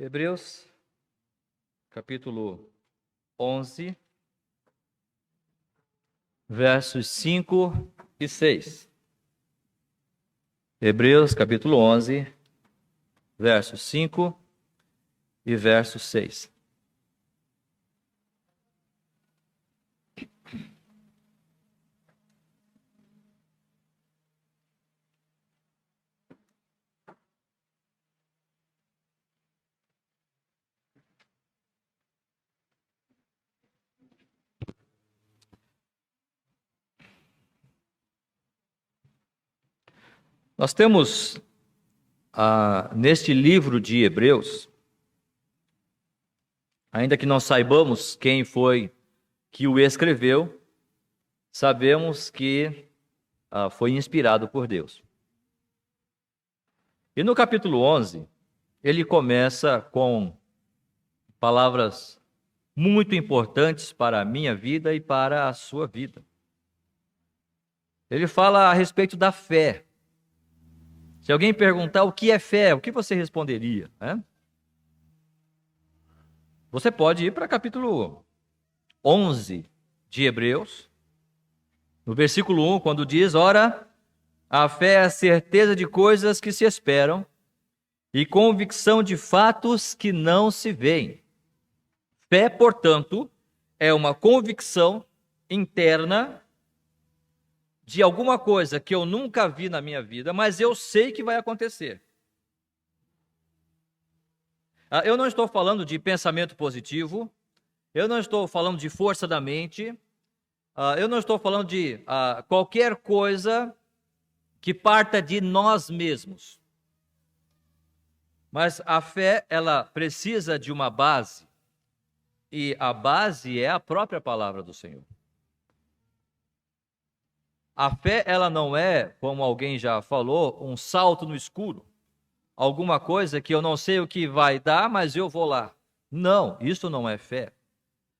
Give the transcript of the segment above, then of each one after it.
Hebreus, capítulo 11, versos 5 e 6. Hebreus, capítulo 11, versos 5 e verso 6. Nós temos neste livro de Hebreus, ainda que não saibamos quem foi que o escreveu, sabemos que foi inspirado por Deus. E no capítulo 11, ele começa com palavras muito importantes para a minha vida e para a sua vida. Ele fala a respeito da fé. Se alguém perguntar o que é fé, o que você responderia? Você pode ir para capítulo 11 de Hebreus, no versículo 1, quando diz: ora, a fé é a certeza de coisas que se esperam e convicção de fatos que não se veem. Fé, portanto, é uma convicção interna de alguma coisa que eu nunca vi na minha vida, mas eu sei que vai acontecer. Eu não estou falando de pensamento positivo, eu não estou falando de força da mente, eu não estou falando de qualquer coisa que parta de nós mesmos. Mas a fé, ela precisa de uma base, e a base é a própria palavra do Senhor. A fé, ela não é, como alguém já falou, um salto no escuro. Alguma coisa que eu não sei o que vai dar, mas eu vou lá. Não, isso não é fé.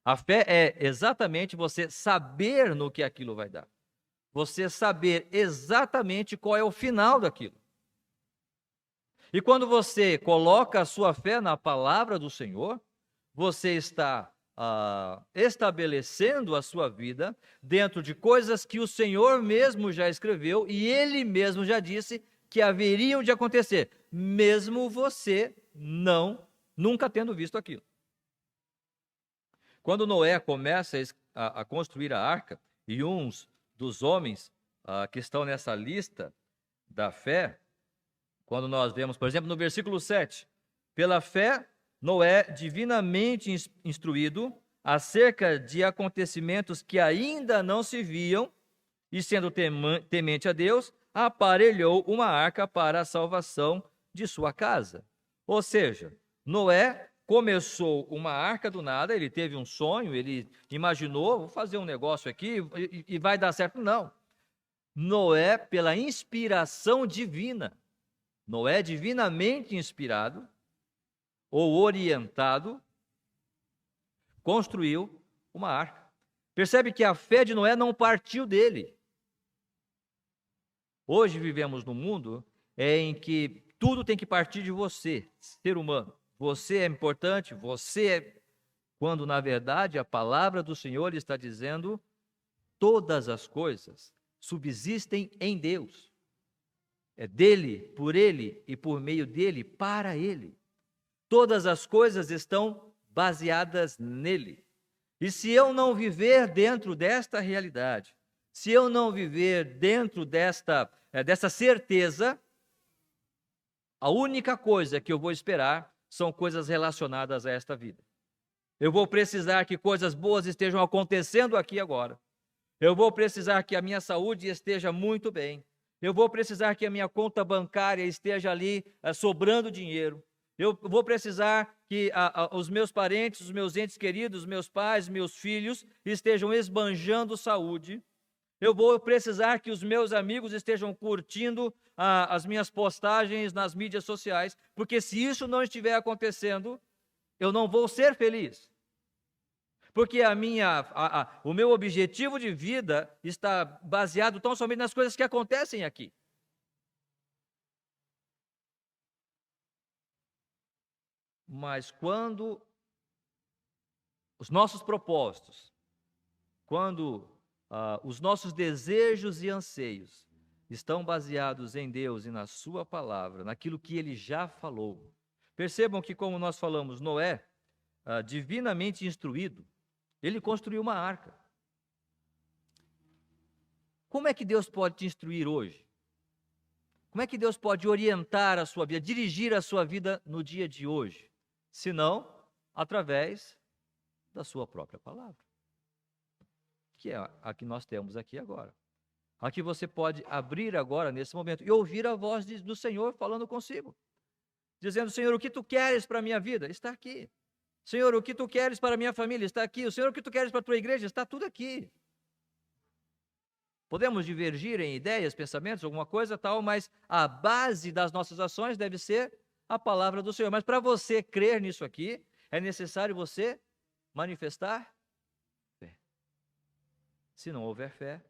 A fé é exatamente você saber no que aquilo vai dar. Você saber exatamente qual é o final daquilo. E quando você coloca a sua fé na palavra do Senhor, você está estabelecendo a sua vida dentro de coisas que o Senhor mesmo já escreveu e Ele mesmo já disse que haveriam de acontecer, mesmo você nunca tendo visto aquilo. Quando Noé começa a construir a arca, e uns dos homens que estão nessa lista da fé, quando nós vemos, por exemplo, no versículo 7, pela fé, Noé, divinamente instruído acerca de acontecimentos que ainda não se viam, e sendo temente a Deus, aparelhou uma arca para a salvação de sua casa. Ou seja, Noé começou uma arca do nada, ele teve um sonho, ele imaginou, vou fazer um negócio aqui e vai dar certo. Não. Noé, pela inspiração divina, Noé divinamente inspirado ou orientado, construiu uma arca. Percebe que a fé de Noé não partiu dele. Hoje vivemos num mundo em que tudo tem que partir de você, ser humano. Você é importante, quando na verdade a palavra do Senhor está dizendo: todas as coisas subsistem em Deus. É dele, por ele e por meio dele, para ele. Todas as coisas estão baseadas nele. E se eu não viver dentro desta realidade, se eu não viver dentro dessa certeza, a única coisa que eu vou esperar são coisas relacionadas a esta vida. Eu vou precisar que coisas boas estejam acontecendo aqui agora. Eu vou precisar que a minha saúde esteja muito bem. Eu vou precisar que a minha conta bancária esteja ali sobrando dinheiro. Eu vou precisar que os meus parentes, os meus entes queridos, meus pais, meus filhos estejam esbanjando saúde. Eu vou precisar que os meus amigos estejam curtindo as minhas postagens nas mídias sociais, porque se isso não estiver acontecendo, eu não vou ser feliz. Porque o meu objetivo de vida está baseado tão somente nas coisas que acontecem aqui. Mas quando os nossos propósitos, quando os nossos desejos e anseios estão baseados em Deus e na sua palavra, naquilo que Ele já falou. Percebam que, como nós falamos, Noé, divinamente instruído, ele construiu uma arca. Como é que Deus pode te instruir hoje? Como é que Deus pode orientar a sua vida, dirigir a sua vida no dia de hoje? Se não, através da sua própria palavra, que é a que nós temos aqui agora. A que você pode abrir agora, nesse momento, e ouvir a voz do Senhor falando consigo. Dizendo: Senhor, o que tu queres para a minha vida? Está aqui. Senhor, o que tu queres para a minha família? Está aqui. O Senhor, o que tu queres para a tua igreja? Está tudo aqui. Podemos divergir em ideias, pensamentos, alguma coisa tal, mas a base das nossas ações deve ser a palavra do Senhor. Mas para você crer nisso aqui, é necessário você manifestar fé. Se não houver fé,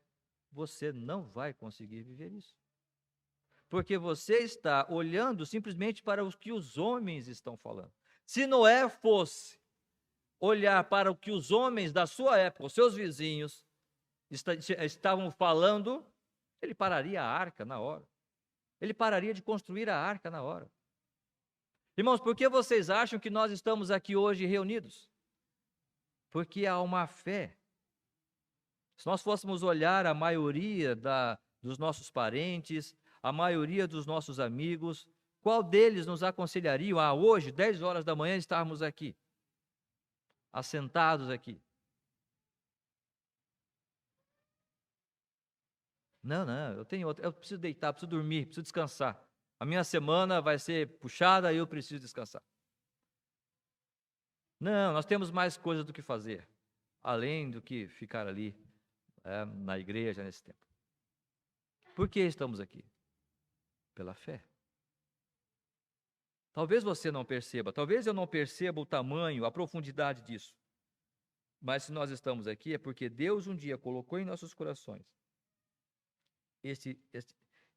você não vai conseguir viver isso. Porque você está olhando simplesmente para o que os homens estão falando. Se Noé fosse olhar para o que os homens da sua época, os seus vizinhos, estavam falando, ele pararia a arca na hora. Ele pararia de construir a arca na hora. Irmãos, por que vocês acham que nós estamos aqui hoje reunidos? Porque há uma fé. Se nós fôssemos olhar a maioria dos nossos parentes, a maioria dos nossos amigos, qual deles nos aconselhariam a hoje, 10 horas da manhã, estarmos aqui, assentados aqui? Não, eu preciso deitar, preciso dormir, preciso descansar. A minha semana vai ser puxada e eu preciso descansar. Não, nós temos mais coisas do que fazer, além do que ficar ali na igreja nesse tempo. Por que estamos aqui? Pela fé. Talvez você não perceba, talvez eu não perceba o tamanho, a profundidade disso. Mas se nós estamos aqui é porque Deus um dia colocou em nossos corações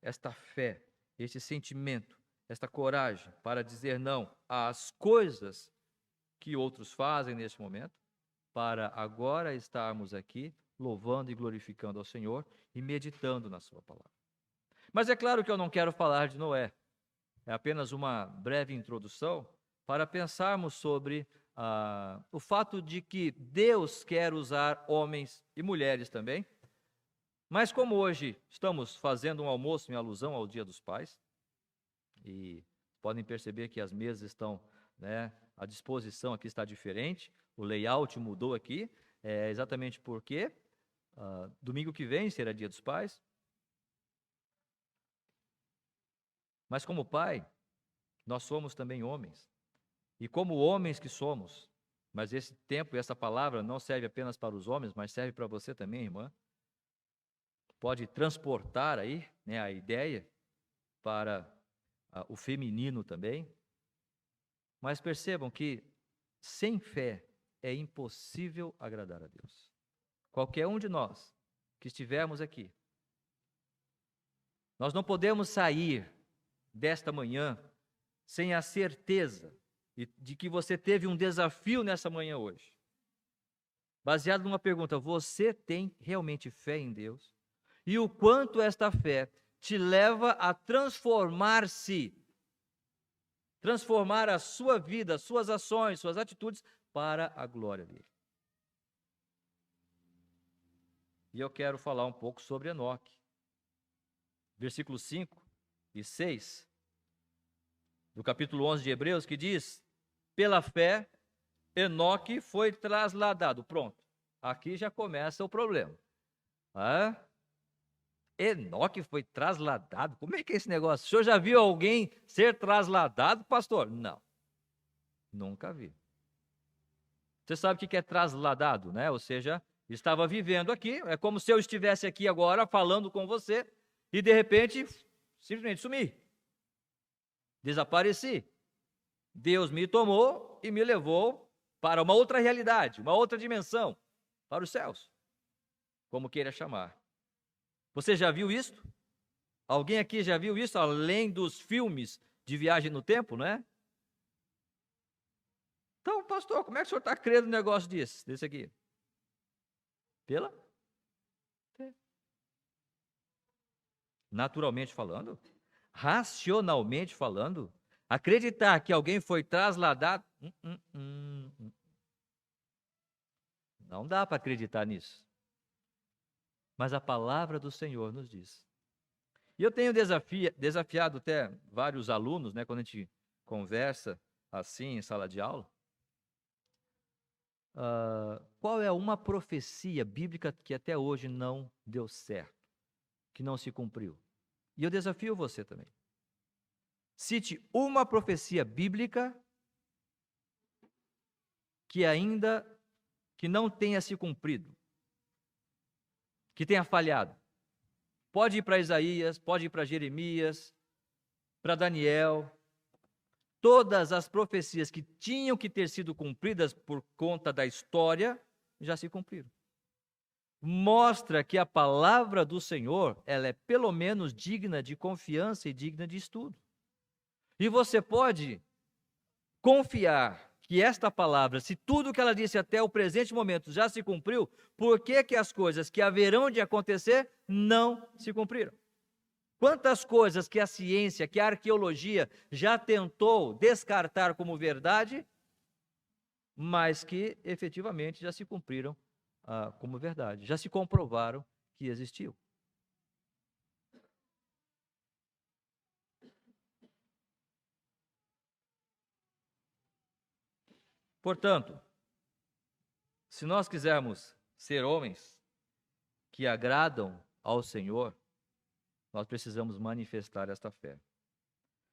esta fé, este sentimento, esta coragem para dizer não às coisas que outros fazem neste momento, para agora estarmos aqui louvando e glorificando ao Senhor e meditando na sua palavra. Mas é claro que eu não quero falar de Noé. É apenas uma breve introdução para pensarmos sobre o fato de que Deus quer usar homens e mulheres também. Mas como hoje estamos fazendo um almoço em alusão ao Dia dos Pais, e podem perceber que as mesas estão, a disposição aqui está diferente, o layout mudou aqui, exatamente porque domingo que vem será Dia dos Pais. Mas como pai, nós somos também homens. E como homens que somos, mas esse tempo e essa palavra não serve apenas para os homens, mas serve para você também, irmã. Pode transportar aí, a ideia para o feminino também. Mas percebam que sem fé é impossível agradar a Deus. Qualquer um de nós que estivermos aqui, nós não podemos sair desta manhã sem a certeza de que você teve um desafio nessa manhã hoje. Baseado numa pergunta: você tem realmente fé em Deus? E o quanto esta fé te leva a transformar a sua vida, suas ações, suas atitudes para a glória dele. E eu quero falar um pouco sobre Enoque. Versículos 5 e 6 do capítulo 11 de Hebreus, que diz: pela fé, Enoque foi trasladado. Pronto, aqui já começa o problema. Enoque foi trasladado? Como é que é esse negócio? O senhor já viu alguém ser trasladado, pastor? Não, nunca vi. Você sabe o que é trasladado, né? Ou seja, estava vivendo aqui, é como se eu estivesse aqui agora falando com você e de repente simplesmente sumi, desapareci. Deus me tomou e me levou para uma outra realidade, uma outra dimensão, para os céus, como queira chamar. Você já viu isso? Alguém aqui já viu isso, além dos filmes de viagem no tempo, não é? Então, pastor, como é que o senhor está crendo no negócio desse aqui? Pela fé. Naturalmente falando, racionalmente falando, acreditar que alguém foi trasladado, não dá para acreditar nisso. Mas a palavra do Senhor nos diz. E eu tenho desafiado até vários alunos, né, quando a gente conversa assim em sala de aula. Qual é uma profecia bíblica que até hoje não deu certo, que não se cumpriu? E eu desafio você também. Cite uma profecia bíblica que não tenha se cumprido, que tenha falhado. Pode ir para Isaías, pode ir para Jeremias, para Daniel. Todas as profecias que tinham que ter sido cumpridas por conta da história, já se cumpriram. Mostra que a palavra do Senhor, ela é pelo menos digna de confiança e digna de estudo. E você pode confiar que esta palavra, se tudo que ela disse até o presente momento já se cumpriu, por que as coisas que haverão de acontecer não se cumpriram? Quantas coisas que a ciência, que a arqueologia já tentou descartar como verdade, mas que efetivamente já se cumpriram como verdade, já se comprovaram que existiu. Portanto, se nós quisermos ser homens que agradam ao Senhor, nós precisamos manifestar esta fé.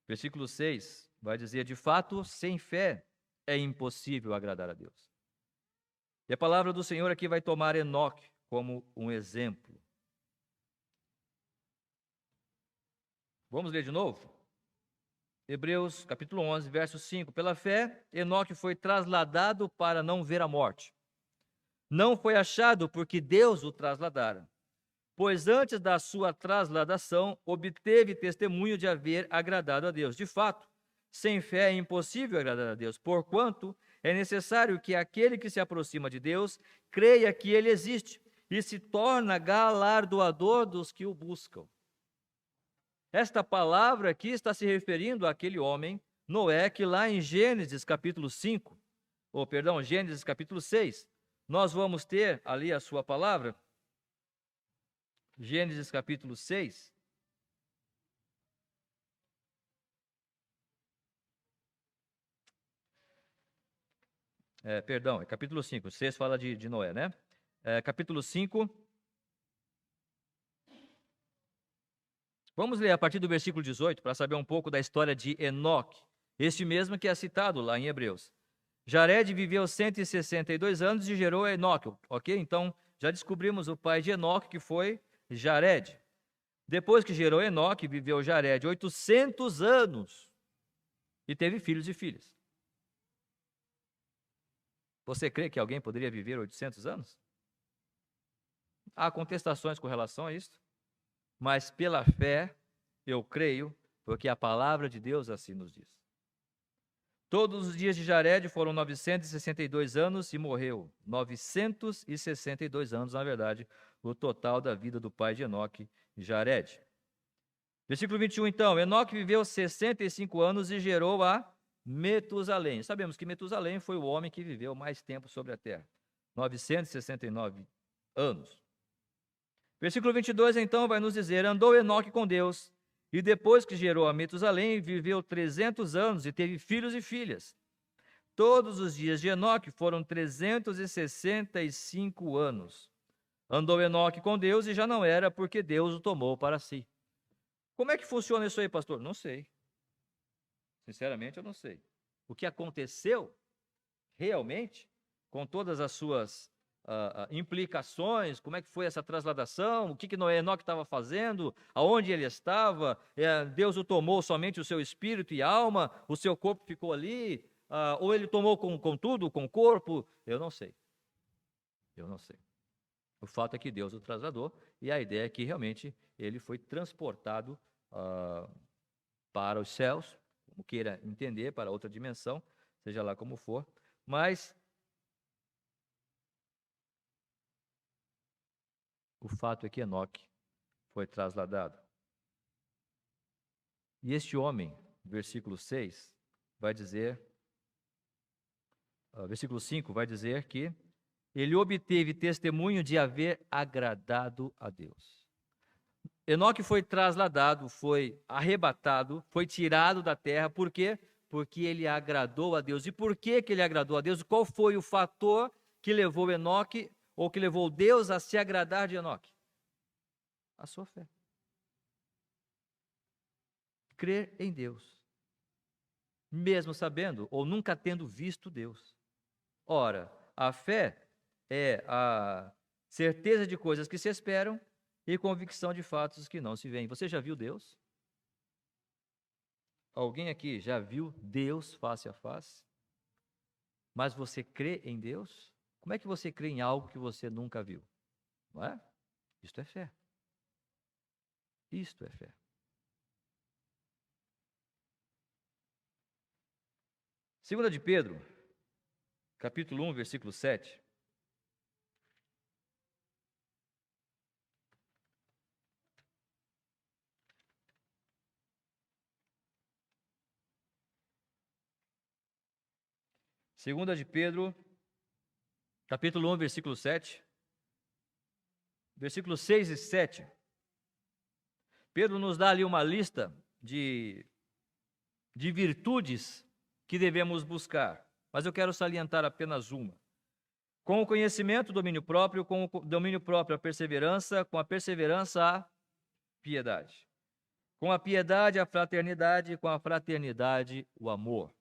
Versículo 6 vai dizer: de fato, sem fé é impossível agradar a Deus. E a palavra do Senhor aqui vai tomar Enoque como um exemplo. Vamos ler de novo? Hebreus capítulo 11, verso 5. Pela fé, Enoque foi trasladado para não ver a morte. Não foi achado porque Deus o trasladara, pois antes da sua trasladação, obteve testemunho de haver agradado a Deus. De fato, sem fé é impossível agradar a Deus, porquanto é necessário que aquele que se aproxima de Deus creia que ele existe e se torna galardoador dos que o buscam. Esta palavra aqui está se referindo àquele homem, Noé, que lá em Gênesis capítulo 5, Gênesis capítulo 6, nós vamos ter ali a sua palavra. Gênesis capítulo 6. É capítulo 5. 6 fala de Noé, né? Capítulo 5. Vamos ler a partir do versículo 18 para saber um pouco da história de Enoque, este mesmo que é citado lá em Hebreus. Jared viveu 162 anos e gerou Enoque, ok? Então, já descobrimos o pai de Enoque, que foi Jared. Depois que gerou Enoque, viveu Jared 800 anos e teve filhos e filhas. Você crê que alguém poderia viver 800 anos? Há contestações com relação a isso, mas pela fé eu creio, porque a palavra de Deus assim nos diz. Todos os dias de Jared foram 962 anos e morreu. 962 anos, na verdade, o total da vida do pai de Enoque, Jared. Versículo 21, então. Enoque viveu 65 anos e gerou a Metusalém. Sabemos que Metusalém foi o homem que viveu mais tempo sobre a terra. 969 anos. Versículo 22, então, vai nos dizer: andou Enoque com Deus, e depois que gerou a Metusalém, viveu 300 anos e teve filhos e filhas. Todos os dias de Enoque foram 365 anos. Andou Enoque com Deus e já não era, porque Deus o tomou para si. Como é que funciona isso aí, pastor? Não sei. Sinceramente, eu não sei. O que aconteceu realmente, com todas as suas implicações, como é que foi essa trasladação, o que Enoque estava fazendo, aonde ele estava, Deus o tomou somente o seu espírito e alma, o seu corpo ficou ali, ou ele tomou com tudo, com o corpo, eu não sei. Eu não sei. O fato é que Deus o trasladou, e a ideia é que realmente ele foi transportado para os céus, como queira entender, para outra dimensão, seja lá como for, Mas o fato é que Enoque foi trasladado. E este homem, versículo 6, vai dizer, versículo 5 vai dizer que ele obteve testemunho de haver agradado a Deus. Enoque foi trasladado, foi arrebatado, foi tirado da terra, por quê? Porque ele agradou a Deus. E por que ele agradou a Deus? Qual foi o fator que levou Enoque, ou que levou Deus a se agradar de Enoque? A sua fé. Crer em Deus, mesmo sabendo ou nunca tendo visto Deus. Ora, a fé é a certeza de coisas que se esperam e convicção de fatos que não se veem. Você já viu Deus? Alguém aqui já viu Deus face a face? Mas você crê em Deus? Como é que você crê em algo que você nunca viu? Não é? Isto é fé. Isto é fé. Segunda de Pedro, capítulo 1, versículo 7. Segunda de Pedro, capítulo 1, versículo 7. Versículos 6 e 7. Pedro nos dá ali uma lista de virtudes que devemos buscar, mas eu quero salientar apenas uma. Com o conhecimento, domínio próprio, com o domínio próprio, a perseverança, com a perseverança, a piedade. Com a piedade, a fraternidade, com a fraternidade, o amor.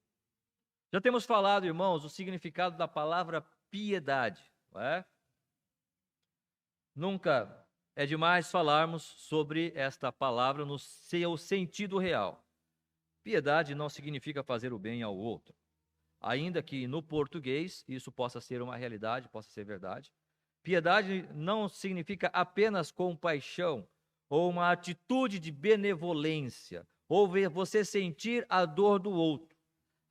Já temos falado, irmãos, o significado da palavra piedade, não é? Nunca é demais falarmos sobre esta palavra no seu sentido real. Piedade não significa fazer o bem ao outro. Ainda que no português isso possa ser uma realidade, possa ser verdade. Piedade não significa apenas compaixão ou uma atitude de benevolência, ou você sentir a dor do outro.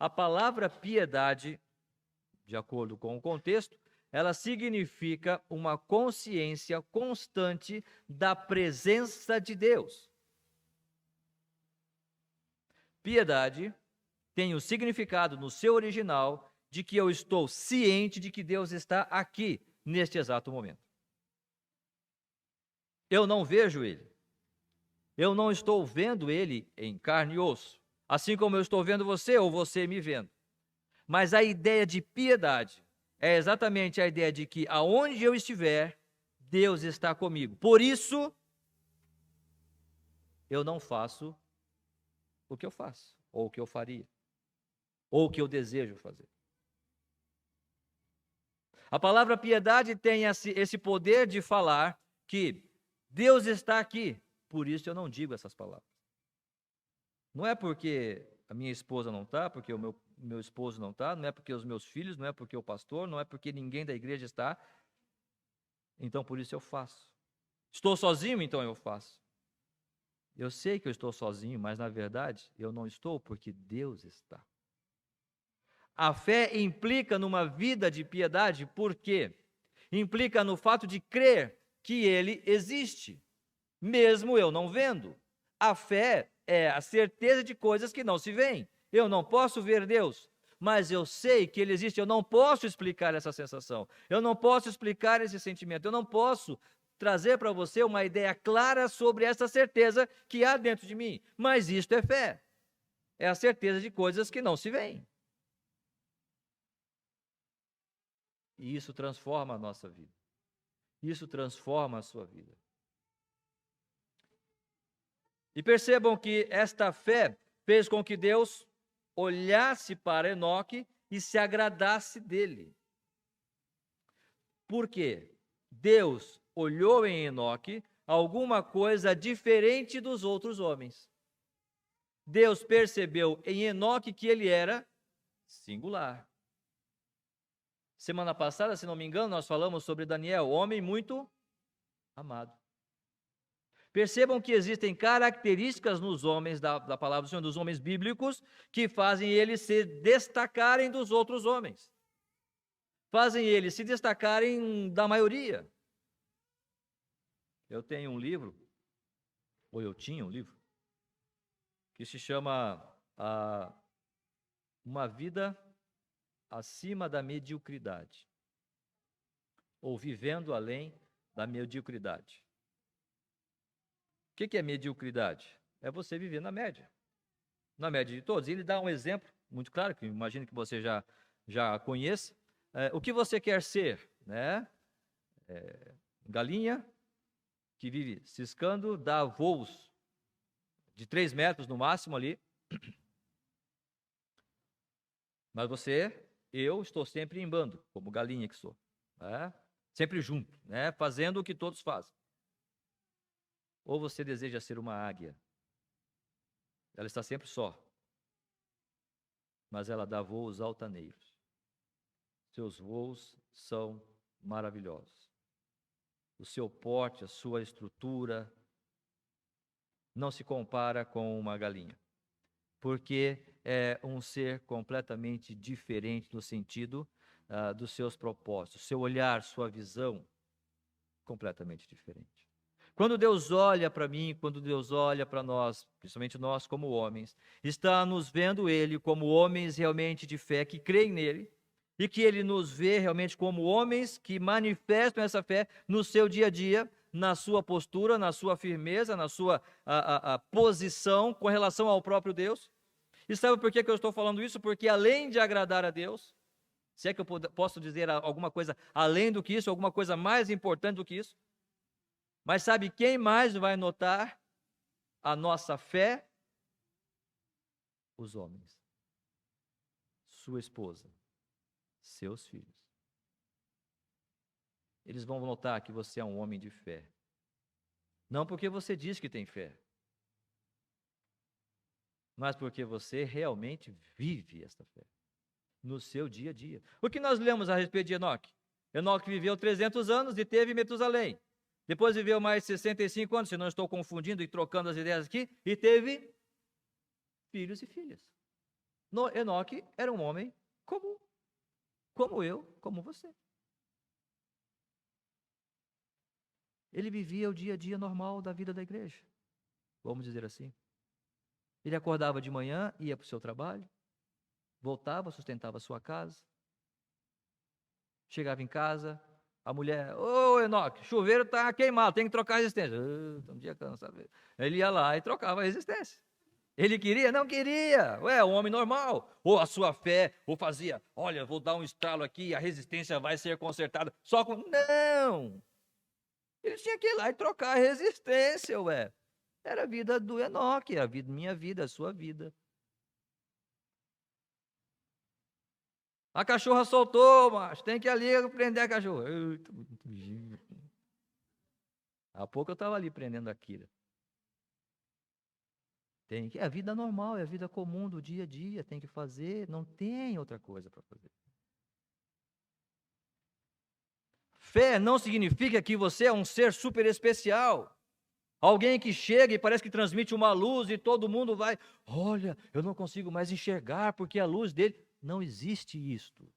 A palavra piedade, de acordo com o contexto, ela significa uma consciência constante da presença de Deus. Piedade tem o significado no seu original de que eu estou ciente de que Deus está aqui, neste exato momento. Eu não vejo Ele. Eu não estou vendo Ele em carne e osso, assim como eu estou vendo você ou você me vendo. Mas a ideia de piedade é exatamente a ideia de que aonde eu estiver, Deus está comigo. Por isso, eu não faço o que eu faço, ou o que eu faria, ou o que eu desejo fazer. A palavra piedade tem esse poder de falar que Deus está aqui, por isso eu não digo essas palavras. Não é porque a minha esposa não está, porque o meu esposo não está, não é porque os meus filhos, não é porque o pastor, não é porque ninguém da igreja está, então por isso eu faço. Estou sozinho, então eu faço. Eu sei que eu estou sozinho, mas na verdade eu não estou porque Deus está. A fé implica numa vida de piedade, por quê? Implica no fato de crer que Ele existe, mesmo eu não vendo. A fé é a certeza de coisas que não se veem. Eu não posso ver Deus, mas eu sei que Ele existe. Eu não posso explicar essa sensação, eu não posso explicar esse sentimento, eu não posso trazer para você uma ideia clara sobre essa certeza que há dentro de mim. Mas isto é fé, é a certeza de coisas que não se veem. E isso transforma a nossa vida. Isso transforma a sua vida. E percebam que esta fé fez com que Deus olhasse para Enoque e se agradasse dele. Por quê? Deus olhou em Enoque alguma coisa diferente dos outros homens. Deus percebeu em Enoque que ele era singular. Semana passada, se não me engano, nós falamos sobre Daniel, homem muito amado. Percebam que existem características nos homens da palavra do Senhor, dos homens bíblicos, que fazem eles se destacarem dos outros homens. fazem eles se destacarem da maioria. Eu tenho um livro, ou eu tinha um livro, que se chama Uma Vida Acima da Mediocridade, ou Vivendo Além da Mediocridade. O que é mediocridade? É você viver na média de todos. E ele dá um exemplo muito claro, que imagino que você já conheça. O que você quer ser, né? Galinha que vive ciscando, dá voos de 3 metros no máximo ali. Mas eu estou sempre em bando, como galinha que sou, né? Sempre junto, né? Fazendo o que todos fazem. Ou você deseja ser uma águia? Ela está sempre só, mas ela dá voos altaneiros. Seus voos são maravilhosos. O seu porte, a sua estrutura não se compara com uma galinha, porque é um ser completamente diferente no sentido dos seus propósitos, seu olhar, sua visão, completamente diferente. Quando Deus olha para mim, quando Deus olha para nós, principalmente nós como homens, está nos vendo Ele como homens realmente de fé, que creem nele, e que Ele nos vê realmente como homens que manifestam essa fé no seu dia a dia, na sua postura, na sua firmeza, na sua posição com relação ao próprio Deus. E sabe por que eu estou falando isso? Porque além de agradar a Deus, se é que eu posso dizer alguma coisa além do que isso, alguma coisa mais importante do que isso, mas sabe quem mais vai notar a nossa fé? Os homens. Sua esposa. Seus filhos. Eles vão notar que você é um homem de fé. Não porque você diz que tem fé, mas porque você realmente vive esta fé no seu dia a dia. O que nós lemos a respeito de Enoque? Enoque viveu 300 anos e teve Metusalém. Depois viveu mais 65 anos, se não estou confundindo e trocando as ideias aqui, e teve filhos e filhas. Enoque era um homem comum, como eu, como você. Ele vivia o dia a dia normal da vida da igreja, vamos dizer assim. Ele acordava de manhã, ia para o seu trabalho, voltava, sustentava a sua casa, chegava em casa, a mulher, ô Enoque, chuveiro está queimado, tem que trocar a resistência. Um dia cansado. Ele ia lá e trocava a resistência. Ele queria? Não queria. Ué, um homem normal. Ou a sua fé, ou fazia, olha, vou dar um estralo aqui, a resistência vai ser consertada. Só com... Não! Ele tinha que ir lá e trocar a resistência, ué. Era a vida do Enoque, a vida, minha vida, a sua vida. A cachorra soltou, macho, tem que ir ali prender a cachorra. Há pouco eu estava ali prendendo a Kira. É a vida normal, é a vida comum do dia a dia, tem que fazer, não tem outra coisa para fazer. Fé não significa que você é um ser super especial. Alguém que chega e parece que transmite uma luz e todo mundo vai, olha, eu não consigo mais enxergar porque a luz dele... Não existe isto.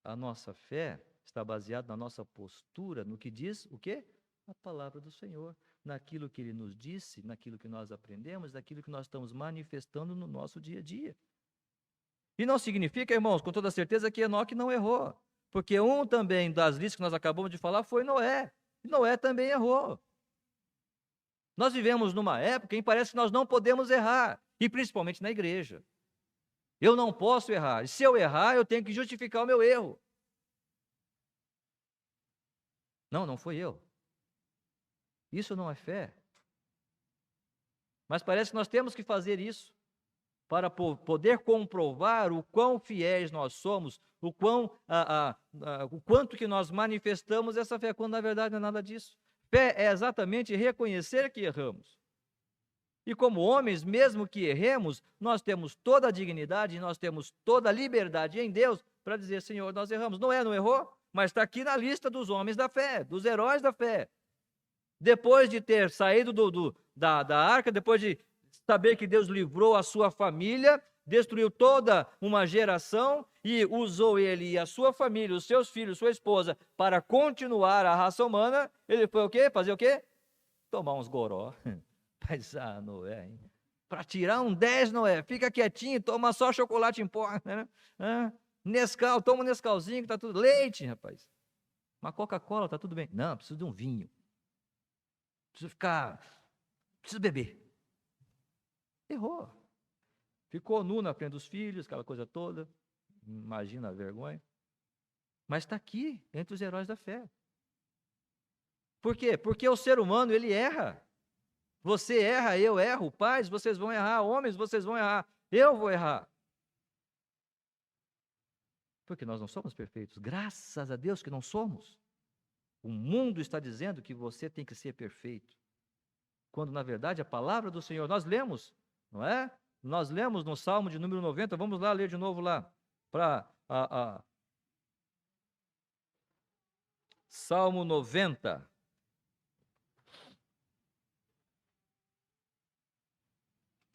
A nossa fé está baseada na nossa postura, no que diz o quê? A palavra do Senhor, naquilo que Ele nos disse, naquilo que nós aprendemos, naquilo que nós estamos manifestando no nosso dia a dia. E não significa, irmãos, com toda certeza que Enoque não errou, porque um também das listas que nós acabamos de falar foi Noé, e Noé também errou. Nós vivemos numa época em que parece que nós não podemos errar, e principalmente na igreja. Eu não posso errar. E se eu errar, eu tenho que justificar o meu erro. Não foi eu. Isso não é fé. Mas parece que nós temos que fazer isso para poder comprovar o quão fiéis nós somos, o quanto que nós manifestamos essa fé, quando na verdade não é nada disso. Fé é exatamente reconhecer que erramos. E como homens, mesmo que erremos, nós temos toda a dignidade, nós temos toda a liberdade em Deus para dizer, Senhor, nós erramos. Não errou, mas está aqui na lista dos homens da fé, dos heróis da fé. Depois de ter saído da arca, depois de saber que Deus livrou a sua família, destruiu toda uma geração e usou ele e a sua família, os seus filhos, sua esposa, para continuar a raça humana, ele foi o quê? Fazer o quê? Tomar uns goró. Mas, Noé, hein? Para tirar um 10, Noé, fica quietinho, toma só chocolate em pó, né? Nescau, toma um Nescauzinho que tá tudo, leite, rapaz. Uma Coca-Cola, tá tudo bem. Não, preciso de um vinho. Preciso beber. Errou. Ficou nu na frente dos filhos, aquela coisa toda. Imagina a vergonha. Mas está aqui, entre os heróis da fé. Por quê? Porque o ser humano, ele erra. Você erra, eu erro. Pais, vocês vão errar. Homens, vocês vão errar. Eu vou errar. Porque nós não somos perfeitos. Graças a Deus que não somos. O mundo está dizendo que você tem que ser perfeito. Quando, na verdade, a palavra do Senhor, nós lemos, não é? Nós lemos no Salmo de número 90, vamos lá ler de novo lá, para Salmo 90.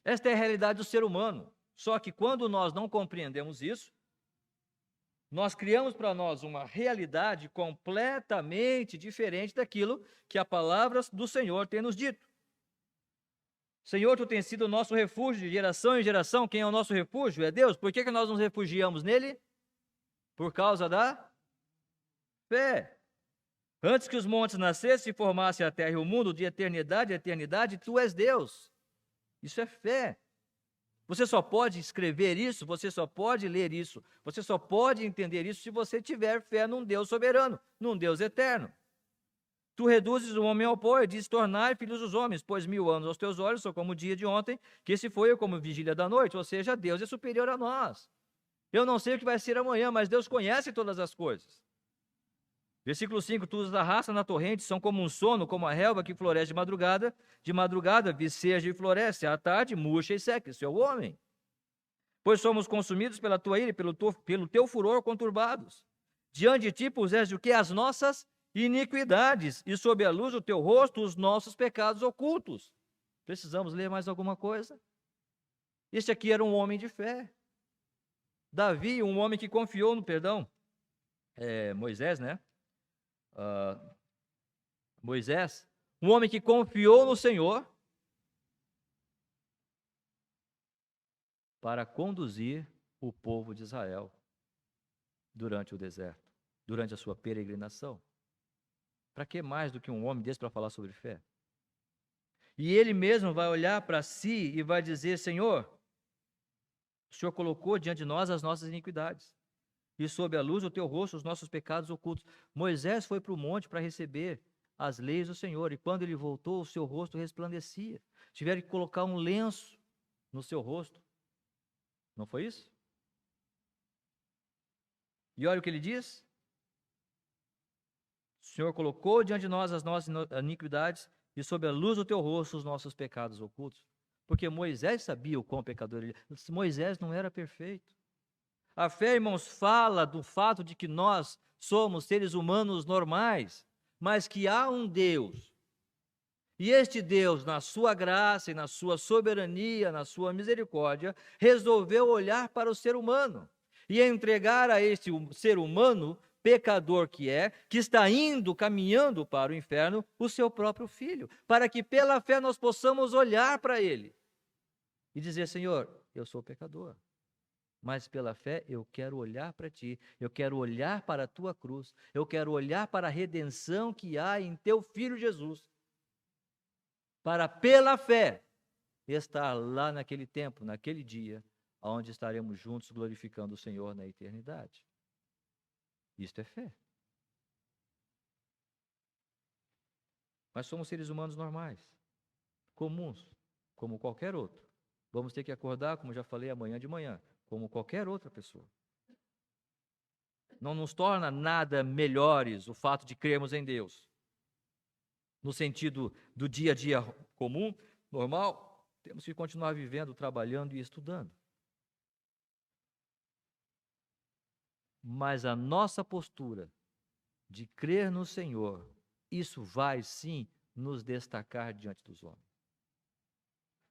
Esta é a realidade do ser humano. Só que quando nós não compreendemos isso, nós criamos para nós uma realidade completamente diferente daquilo que a palavra do Senhor tem nos dito. Senhor, Tu tens sido o nosso refúgio de geração em geração. Quem é o nosso refúgio? É Deus. Por que nós nos refugiamos nele? Por causa da fé. Antes que os montes nascessem e formassem a terra e o mundo, de eternidade a eternidade, Tu és Deus. Isso é fé. Você só pode escrever isso, você só pode ler isso, você só pode entender isso se você tiver fé num Deus soberano, num Deus eterno. Tu reduzes o homem ao pó e dizes, tornai filhos dos homens, pois 1000 anos aos teus olhos são como o dia de ontem, que esse foi como vigília da noite, ou seja, Deus é superior a nós. Eu não sei o que vai ser amanhã, mas Deus conhece todas as coisas. Versículo 5, tu os arrastas na torrente, são como um sono, como a relva que floresce de madrugada viceja e floresce, à tarde murcha e seca, isso é o homem. Pois somos consumidos pela tua ira e pelo teu furor conturbados. Diante de ti puseste o que? As nossas iniquidades, e sob a luz do teu rosto os nossos pecados ocultos. Precisamos ler mais alguma coisa? Este aqui era um homem de fé. Davi, um homem que confiou no Moisés, né? Moisés, um homem que confiou no Senhor para conduzir o povo de Israel durante o deserto, durante a sua peregrinação. Para que mais do que um homem desse para falar sobre fé? E ele mesmo vai olhar para si e vai dizer, Senhor, o Senhor colocou diante de nós as nossas iniquidades, e sob a luz do teu rosto os nossos pecados ocultos. Moisés foi para o monte para receber as leis do Senhor, e quando ele voltou, o seu rosto resplandecia. Tiveram que colocar um lenço no seu rosto. Não foi isso? E olha o que ele diz. O Senhor colocou diante de nós as nossas iniquidades e sob a luz do teu rosto os nossos pecados ocultos. Porque Moisés sabia o quão pecador ele era. Moisés não era perfeito. A fé, irmãos, fala do fato de que nós somos seres humanos normais, mas que há um Deus. E este Deus, na sua graça e na sua soberania, na sua misericórdia, resolveu olhar para o ser humano e entregar a este ser humano, pecador que está indo, caminhando para o inferno, o seu próprio filho, para que pela fé nós possamos olhar para ele e dizer, Senhor, eu sou pecador, mas pela fé eu quero olhar para ti, eu quero olhar para a tua cruz, eu quero olhar para a redenção que há em teu filho Jesus, para pela fé estar lá naquele tempo, naquele dia, onde estaremos juntos glorificando o Senhor na eternidade. Isto é fé. Mas somos seres humanos normais, comuns, como qualquer outro. Vamos ter que acordar, como já falei, amanhã de manhã, como qualquer outra pessoa. Não nos torna nada melhores o fato de crermos em Deus. No sentido do dia a dia comum, normal, temos que continuar vivendo, trabalhando e estudando. Mas a nossa postura de crer no Senhor, isso vai sim nos destacar diante dos homens.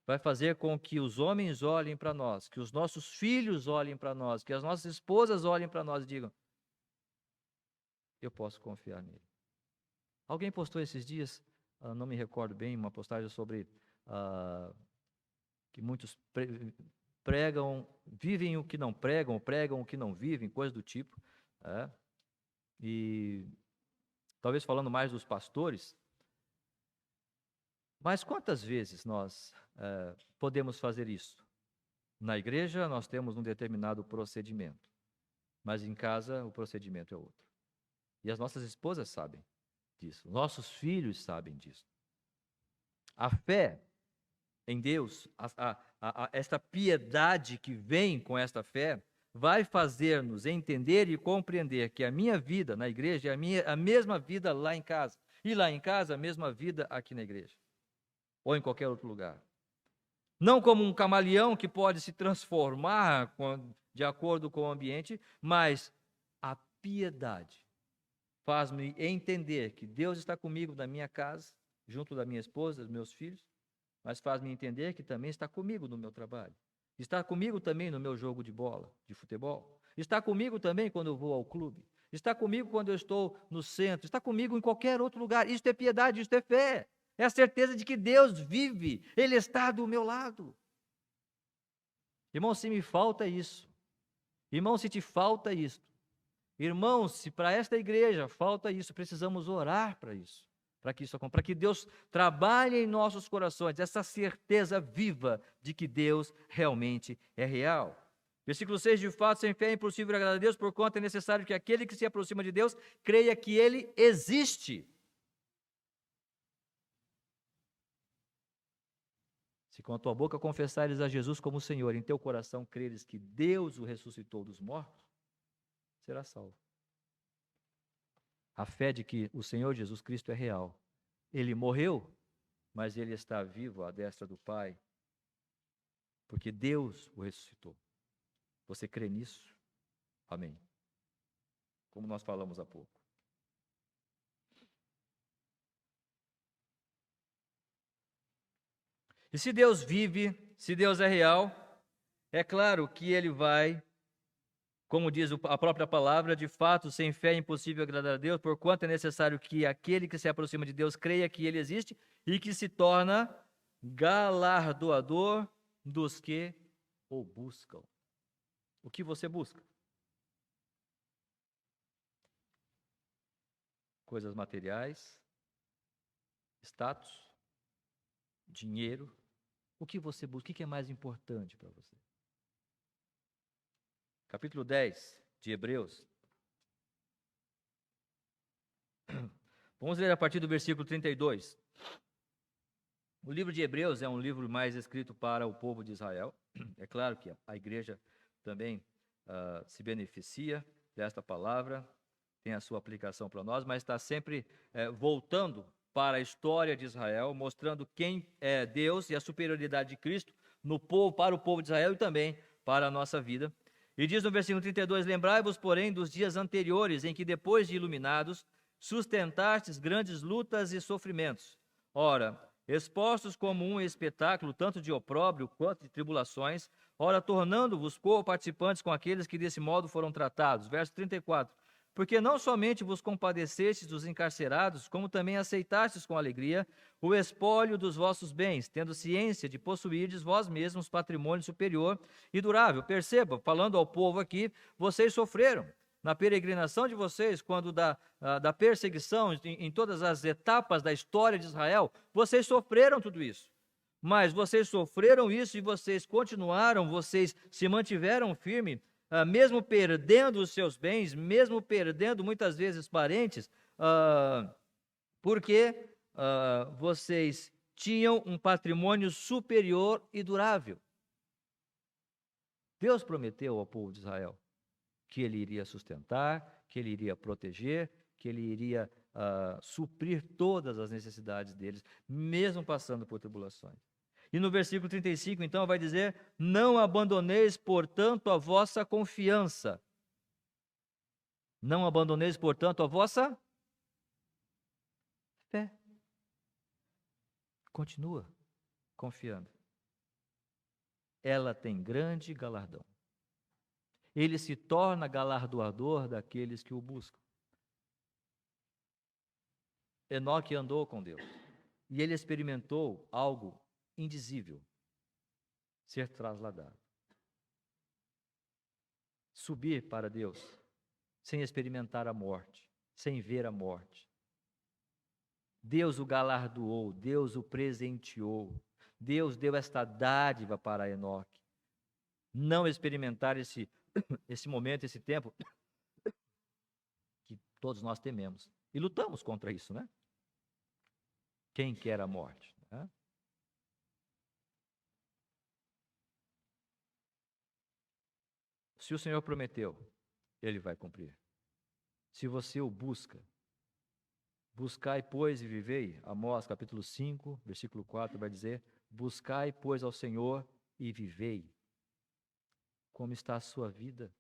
vai fazer com que os homens olhem para nós, que os nossos filhos olhem para nós, que as nossas esposas olhem para nós e digam: eu posso confiar nele. Alguém postou esses dias, não me recordo bem, uma postagem sobre que muitos pregam, vivem o que não pregam, pregam o que não vivem, coisa do tipo. E talvez falando mais dos pastores. Mas quantas vezes nós podemos fazer isso? Na igreja nós temos um determinado procedimento, mas em casa o procedimento é outro. E as nossas esposas sabem disso, nossos filhos sabem disso. A fé em Deus, esta piedade que vem com esta fé, vai fazer-nos entender e compreender que a minha vida na igreja é a mesma vida lá em casa, e lá em casa a mesma vida aqui na igreja, ou em qualquer outro lugar. Não como um camaleão que pode se transformar de acordo com o ambiente, mas a piedade faz-me entender que Deus está comigo na minha casa, junto da minha esposa, dos meus filhos, mas faz-me entender que também está comigo no meu trabalho. Está comigo também no meu jogo de bola, de futebol. Está comigo também quando eu vou ao clube. Está comigo quando eu estou no centro. Está comigo em qualquer outro lugar. Isto é piedade, isto é fé. É a certeza de que Deus vive, Ele está do meu lado. Irmão, se me falta isso, irmão, se te falta isso, irmão, se para esta igreja falta isso, precisamos orar para isso, para que isso aconteça, para que Deus trabalhe em nossos corações essa certeza viva de que Deus realmente é real. Versículo 6, de fato, sem fé é impossível agradar a Deus, porquanto é necessário que aquele que se aproxima de Deus creia que Ele existe. Se com a tua boca confessares a Jesus como Senhor, em teu coração creres que Deus o ressuscitou dos mortos, será salvo. A fé de que o Senhor Jesus Cristo é real. Ele morreu, mas Ele está vivo à destra do Pai, porque Deus o ressuscitou. Você crê nisso? Amém. Como nós falamos há pouco. E se Deus vive, se Deus é real, é claro que Ele vai, como diz a própria palavra, de fato, sem fé é impossível agradar a Deus, porquanto é necessário que aquele que se aproxima de Deus creia que Ele existe e que se torna galardoador dos que o buscam. O que você busca? Coisas materiais, status, dinheiro. O que você busca? O que é mais importante para você? Capítulo 10 de Hebreus. Vamos ler a partir do versículo 32. O livro de Hebreus é um livro mais escrito para o povo de Israel. É claro que a igreja também se beneficia desta palavra, tem a sua aplicação para nós, mas está sempre voltando para a história de Israel, mostrando quem é Deus e a superioridade de Cristo no povo, para o povo de Israel e também para a nossa vida. E diz no versículo 32, lembrai-vos, porém, dos dias anteriores, em que depois de iluminados, sustentastes grandes lutas e sofrimentos. Ora, expostos como um espetáculo, tanto de opróbrio quanto de tribulações, ora, tornando-vos co-participantes com aqueles que desse modo foram tratados. Verso 34. Porque não somente vos compadecestes dos encarcerados, como também aceitastes com alegria o espólio dos vossos bens, tendo ciência de possuirdes vós mesmos patrimônio superior e durável. Perceba, falando ao povo aqui, vocês sofreram na peregrinação de vocês, quando da perseguição, em todas as etapas da história de Israel, vocês sofreram tudo isso. Mas vocês sofreram isso e vocês continuaram, vocês se mantiveram firmes, mesmo perdendo os seus bens, mesmo perdendo muitas vezes parentes, porque vocês tinham um patrimônio superior e durável. Deus prometeu ao povo de Israel que Ele iria sustentar, que Ele iria proteger, que Ele iria suprir todas as necessidades deles, mesmo passando por tribulações. E no versículo 35, então, vai dizer, não abandoneis, portanto, a vossa confiança. Não abandoneis, portanto, a vossa fé. Continua confiando. ela tem grande galardão. Ele se torna galardoador daqueles que o buscam. Enoque andou com Deus e ele experimentou algo indizível, ser trasladado. Subir para Deus sem experimentar a morte, sem ver a morte. Deus o galardoou, Deus o presenteou, Deus deu esta dádiva para Enoque. Não experimentar esse momento, esse tempo que todos nós tememos e lutamos contra isso, né? Quem quer a morte, né? Se o Senhor prometeu, Ele vai cumprir. Se você o busca, buscai, pois, e vivei. Amós, capítulo 5, versículo 4, vai dizer: buscai, pois, ao Senhor e vivei. Como está a sua vida?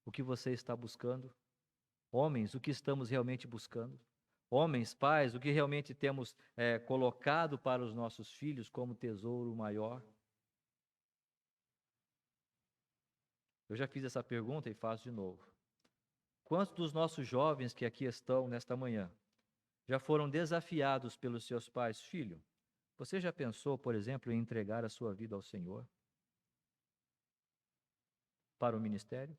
O que você está buscando? Homens, o que estamos realmente buscando? Homens, pais, o que realmente temos colocado para os nossos filhos como tesouro maior? Eu já fiz essa pergunta e faço de novo. Quantos dos nossos jovens que aqui estão nesta manhã já foram desafiados pelos seus pais? Filho, você já pensou, por exemplo, em entregar a sua vida ao Senhor? Para o ministério?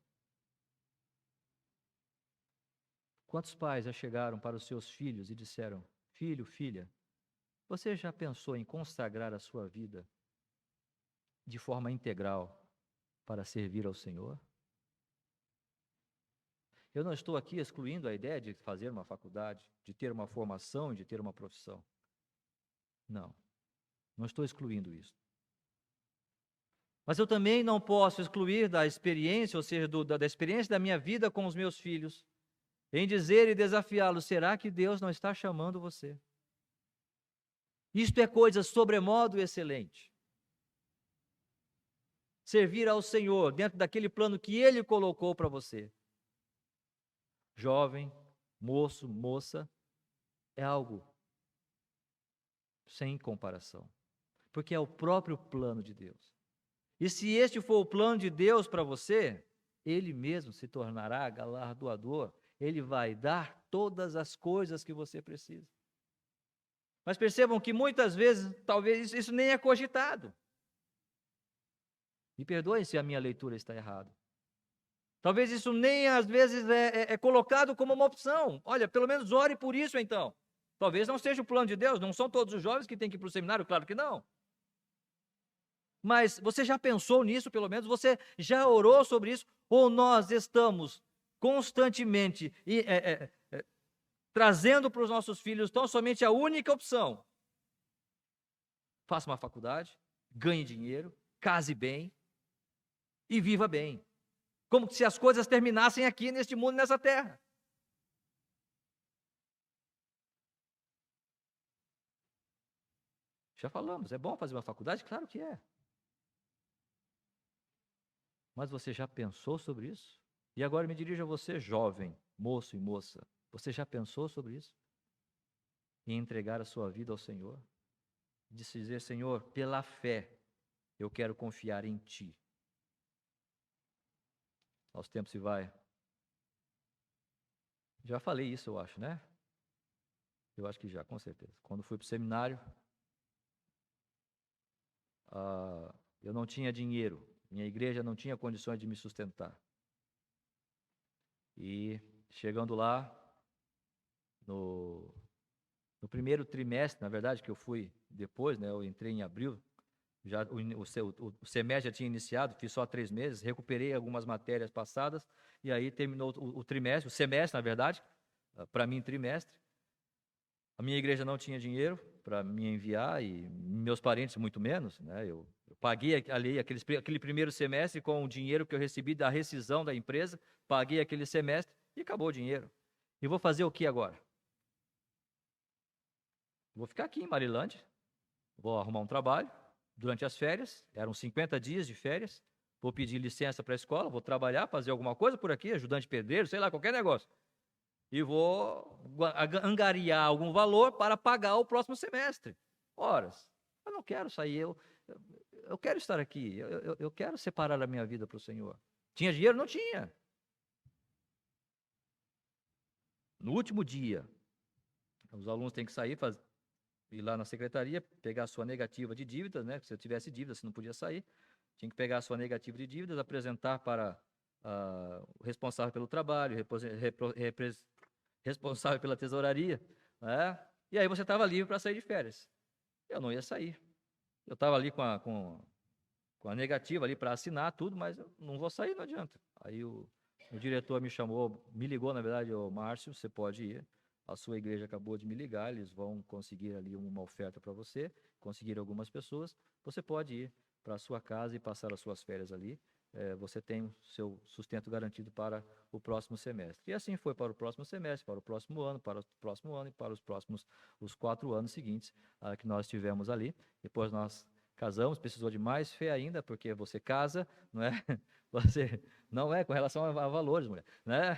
Quantos pais já chegaram para os seus filhos e disseram: filho, filha, você já pensou em consagrar a sua vida de forma integral para servir ao Senhor? Eu não estou aqui excluindo a ideia de fazer uma faculdade, de ter uma formação, de ter uma profissão. Não estou excluindo isso. Mas eu também não posso excluir da experiência, ou seja, da experiência da minha vida com os meus filhos, em dizer e desafiá-los: será que Deus não está chamando você? Isto é coisa sobremodo excelente. Servir ao Senhor dentro daquele plano que Ele colocou para você. Jovem, moço, moça, é algo sem comparação, porque é o próprio plano de Deus. E se este for o plano de Deus para você, Ele mesmo se tornará galardoador. Ele vai dar todas as coisas que você precisa. Mas percebam que muitas vezes, talvez isso nem é cogitado. Me perdoem se a minha leitura está errada. Talvez isso nem às vezes é colocado como uma opção. Olha, pelo menos ore por isso então. Talvez não seja o plano de Deus, não são todos os jovens que têm que ir para o seminário, claro que não. Mas você já pensou nisso, pelo menos? Você já orou sobre isso? Ou nós estamos constantemente trazendo para os nossos filhos tão somente a única opção? Faça uma faculdade, ganhe dinheiro, case bem e viva bem. Como se as coisas terminassem aqui neste mundo, nessa terra. Já falamos, é bom fazer uma faculdade? Claro que é. Mas você já pensou sobre isso? E agora me dirijo a você, jovem, moço e moça. Você já pensou sobre isso? Em entregar a sua vida ao Senhor? De dizer: Senhor, pela fé, eu quero confiar em Ti. Nosso tempo se vai. Já falei isso, eu acho, né? Eu acho que já, com certeza. Quando fui para o seminário, eu não tinha dinheiro. Minha igreja não tinha condições de me sustentar. E chegando lá, no primeiro trimestre, na verdade, que eu fui depois, né? Eu entrei em abril. Já o semestre já tinha iniciado, fiz só 3 meses, recuperei algumas matérias passadas, e aí terminou o trimestre, o semestre, na verdade, para mim, trimestre. A minha igreja não tinha dinheiro para me enviar, e meus parentes muito menos, né? Eu paguei ali aquele primeiro semestre com o dinheiro que eu recebi da rescisão da empresa, paguei aquele semestre e acabou o dinheiro. E vou fazer o que agora? Vou ficar aqui em Marilândia, vou arrumar um trabalho. Durante as férias, eram 50 dias de férias, vou pedir licença para a escola, vou trabalhar, fazer alguma coisa por aqui, ajudante de pedreiro, sei lá, qualquer negócio. E vou angariar algum valor para pagar o próximo semestre. Horas. Eu não quero sair, eu quero estar aqui, eu quero separar a minha vida para o Senhor. Tinha dinheiro? Não tinha. No último dia, os alunos têm que sair, ir lá na secretaria, pegar a sua negativa de dívidas, né? Se eu tivesse dívida, você não podia sair. Tinha que pegar a sua negativa de dívidas, apresentar para o responsável pelo trabalho, responsável pela tesouraria, né? E aí você estava livre para sair de férias. Eu não ia sair. Eu estava ali com a negativa ali para assinar tudo, mas eu não vou sair, não adianta. Aí o diretor me chamou, me ligou, na verdade, o Márcio, você pode ir. A sua igreja acabou de me ligar, eles vão conseguir ali uma oferta para você, conseguir algumas pessoas. Você pode ir para a sua casa e passar as suas férias ali. Você tem o seu sustento garantido para o próximo semestre. E assim foi para o próximo semestre, para o próximo ano, para o próximo ano e para os 4 anos seguintes que nós tivemos ali. Depois nós casamos, precisou de mais fé ainda, porque você casa, não é? Você não é com relação a valores, mulher, né?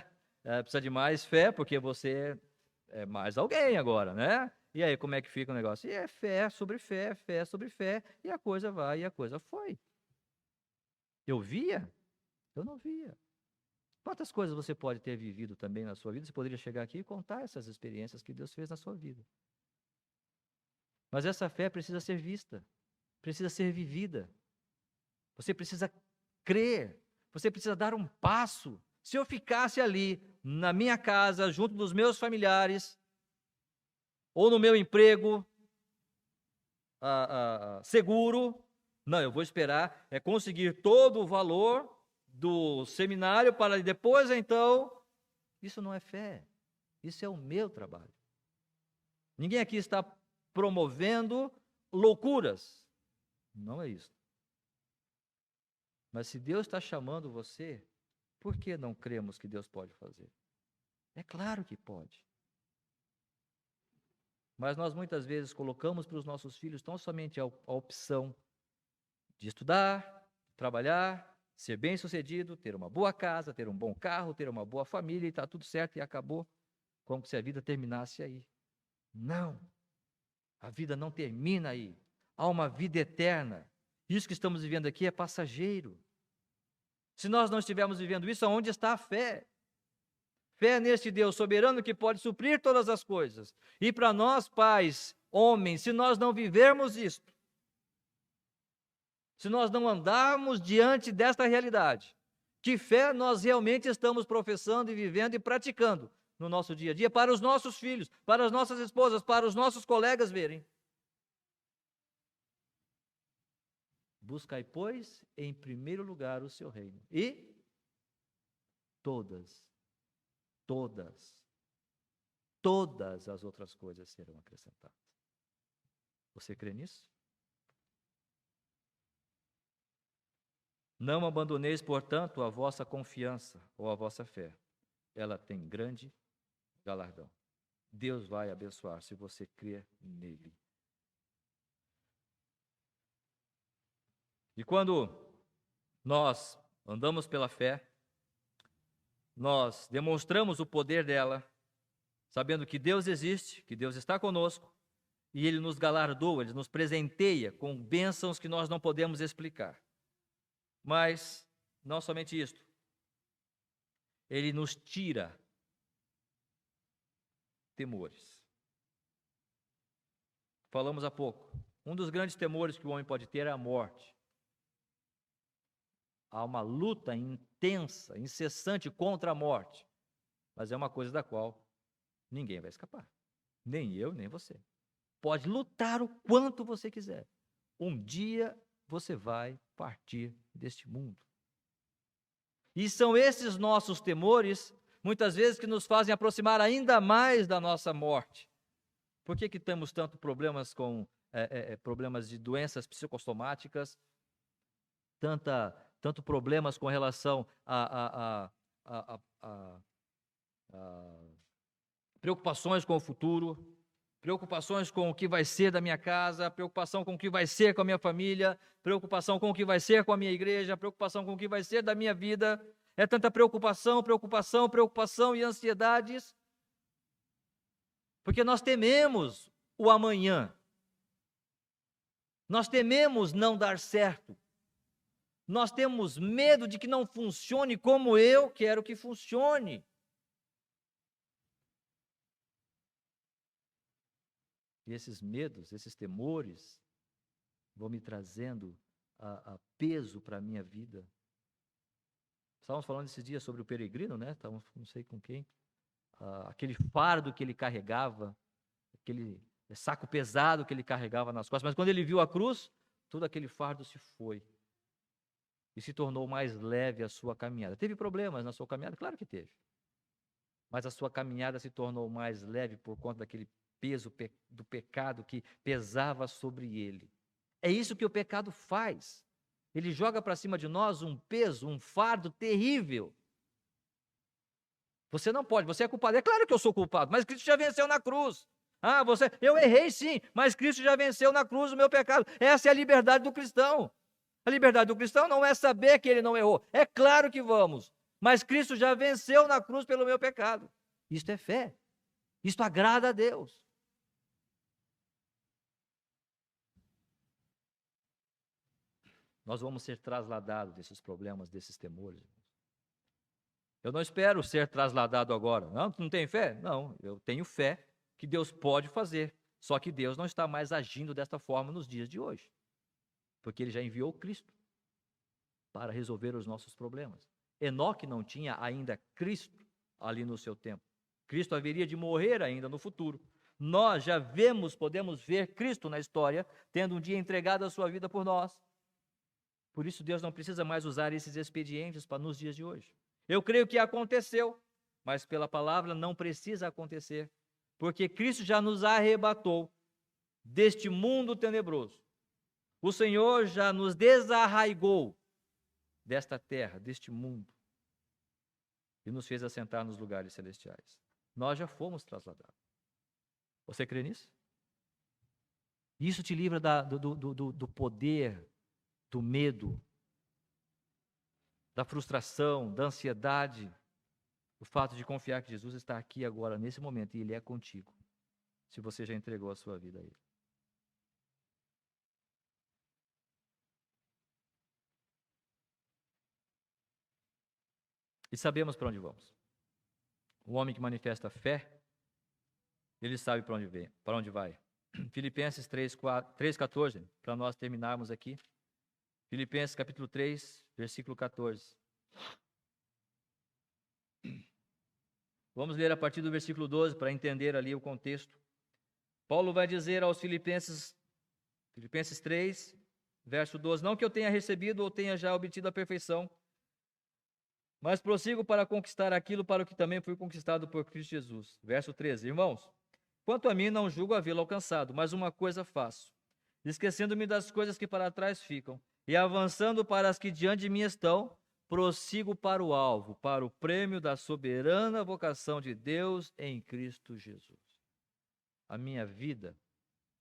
Precisa de mais fé, porque você é mais alguém agora, né? E aí, como é que fica o negócio? E é fé sobre fé, fé sobre fé, e a coisa vai, e a coisa foi. Eu via? Eu não via. Quantas coisas você pode ter vivido também na sua vida? Você poderia chegar aqui e contar essas experiências que Deus fez na sua vida. Mas essa fé precisa ser vista, precisa ser vivida. Você precisa crer, você precisa dar um passo. Se eu ficasse ali, na minha casa, junto dos meus familiares, ou no meu emprego seguro, não, eu vou esperar conseguir todo o valor do seminário para depois, então, isso não é fé, isso é o meu trabalho. Ninguém aqui está promovendo loucuras, não é isso. Mas se Deus está chamando você, por que não cremos que Deus pode fazer? É claro que pode. Mas nós muitas vezes colocamos para os nossos filhos tão somente a opção de estudar, trabalhar, ser bem-sucedido, ter uma boa casa, ter um bom carro, ter uma boa família e está tudo certo e acabou, como se a vida terminasse aí. Não, a vida não termina aí. Há uma vida eterna. Isso que estamos vivendo aqui é passageiro. Se nós não estivermos vivendo isso, aonde está a fé? Fé neste Deus soberano que pode suprir todas as coisas. E para nós, pais, homens, se nós não vivermos isto, se nós não andarmos diante desta realidade, que fé nós realmente estamos professando e vivendo e praticando no nosso dia a dia, para os nossos filhos, para as nossas esposas, para os nossos colegas verem. Buscai, pois, em primeiro lugar o seu reino. E todas as outras coisas serão acrescentadas. Você crê nisso? Não abandoneis, portanto, a vossa confiança ou a vossa fé. Ela tem grande galardão. Deus vai abençoar se você crer nele. E quando nós andamos pela fé, nós demonstramos o poder dela, sabendo que Deus existe, que Deus está conosco, e Ele nos galardoa, Ele nos presenteia com bênçãos que nós não podemos explicar. Mas, não somente isto, Ele nos tira temores. Falamos há pouco, um dos grandes temores que o homem pode ter é a morte. Há uma luta intensa, incessante contra a morte, mas é uma coisa da qual ninguém vai escapar, nem eu, nem você. Pode lutar o quanto você quiser. Um dia você vai partir deste mundo. E são esses nossos temores, muitas vezes, que nos fazem aproximar ainda mais da nossa morte. Por que temos tanto problemas com problemas de doenças psicossomáticas, tanto problemas com relação a preocupações com o futuro, preocupações com o que vai ser da minha casa, preocupação com o que vai ser com a minha família, preocupação com o que vai ser com a minha igreja, preocupação com o que vai ser da minha vida. É tanta preocupação e ansiedades, porque nós tememos o amanhã. Nós tememos não dar certo. Nós temos medo de que não funcione como eu quero que funcione. E esses medos, esses temores, vão me trazendo a peso para a minha vida. Estávamos falando esses dias sobre o peregrino, né? Estávamos, não sei com quem. Aquele fardo que ele carregava, aquele saco pesado que ele carregava nas costas. Mas quando ele viu a cruz, todo aquele fardo se foi. E se tornou mais leve a sua caminhada. Teve problemas na sua caminhada? Claro que teve. Mas a sua caminhada se tornou mais leve por conta daquele peso do pecado que pesava sobre ele. É isso que o pecado faz. Ele joga para cima de nós um peso, um fardo terrível. Você não pode, você é culpado. É claro que eu sou culpado, mas Cristo já venceu na cruz. Eu errei sim, mas Cristo já venceu na cruz o meu pecado. Essa é a liberdade do cristão. A liberdade do cristão não é saber que ele não errou. É claro que vamos. Mas Cristo já venceu na cruz pelo meu pecado. Isto é fé. Isto agrada a Deus. Nós vamos ser trasladados desses problemas, desses temores. Eu não espero ser trasladado agora. Não, tu não tem fé? Não, eu tenho fé que Deus pode fazer. Só que Deus não está mais agindo desta forma nos dias de hoje. Porque Ele já enviou Cristo para resolver os nossos problemas. Enoque não tinha ainda Cristo ali no seu tempo. Cristo haveria de morrer ainda no futuro. Nós já podemos ver Cristo na história, tendo um dia entregado a sua vida por nós. Por isso Deus não precisa mais usar esses expedientes para nos dias de hoje. Eu creio que aconteceu, mas pela palavra não precisa acontecer, porque Cristo já nos arrebatou deste mundo tenebroso. O Senhor já nos desarraigou desta terra, deste mundo, e nos fez assentar nos lugares celestiais. Nós já fomos trasladados. Você crê nisso? Isso te livra do poder, do medo, da frustração, da ansiedade, o fato de confiar que Jesus está aqui agora, nesse momento, e Ele é contigo, se você já entregou a sua vida a Ele. E sabemos para onde vamos. O homem que manifesta fé, ele sabe para onde vem, para onde vai. Filipenses 3:14, para nós terminarmos aqui. Filipenses capítulo 3, versículo 14. Vamos ler a partir do versículo 12 para entender ali o contexto. Paulo vai dizer aos Filipenses 3, verso 12: não que eu tenha recebido ou tenha já obtido a perfeição, mas prossigo para conquistar aquilo para o que também fui conquistado por Cristo Jesus. Verso 13: irmãos, quanto a mim não julgo havê-lo alcançado, mas uma coisa faço, esquecendo-me das coisas que para trás ficam, e avançando para as que diante de mim estão, prossigo para o alvo, para o prêmio da soberana vocação de Deus em Cristo Jesus. A minha vida,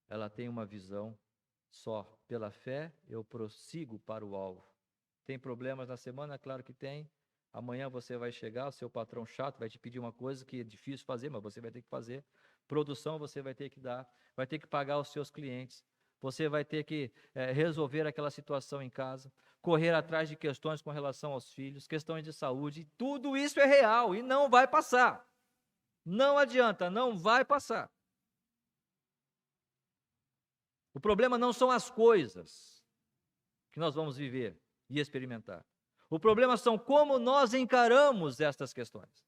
ela tem uma visão só. Pela fé, eu prossigo para o alvo. Tem problemas na semana? Claro que tem. Amanhã você vai chegar, o seu patrão chato vai te pedir uma coisa que é difícil fazer, mas você vai ter que fazer. Produção você vai ter que dar, vai ter que pagar os seus clientes. Você vai ter que resolver aquela situação em casa, correr atrás de questões com relação aos filhos, questões de saúde. Tudo isso é real e não vai passar. Não adianta, não vai passar. O problema não são as coisas que nós vamos viver e experimentar. O problema são como nós encaramos estas questões.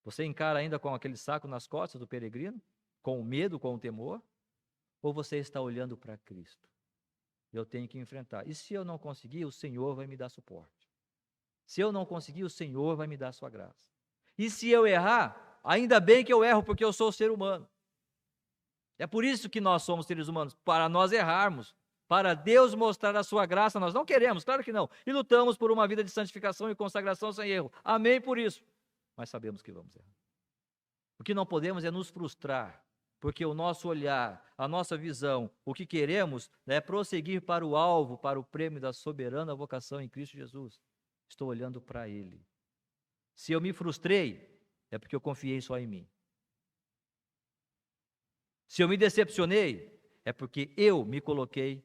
Você encara ainda com aquele saco nas costas do peregrino? Com o medo, com o temor? Ou você está olhando para Cristo? Eu tenho que enfrentar. E se eu não conseguir, o Senhor vai me dar suporte. Se eu não conseguir, o Senhor vai me dar sua graça. E se eu errar, ainda bem que eu erro, porque eu sou ser humano. É por isso que nós somos seres humanos, para nós errarmos, para Deus mostrar a sua graça. Nós não queremos, claro que não, e lutamos por uma vida de santificação e consagração sem erro. Amém por isso. Mas sabemos que vamos errar. O que não podemos é nos frustrar, porque o nosso olhar, a nossa visão, o que queremos é prosseguir para o alvo, para o prêmio da soberana vocação em Cristo Jesus. Estou olhando para Ele. Se eu me frustrei, é porque eu confiei só em mim. Se eu me decepcionei, é porque eu me coloquei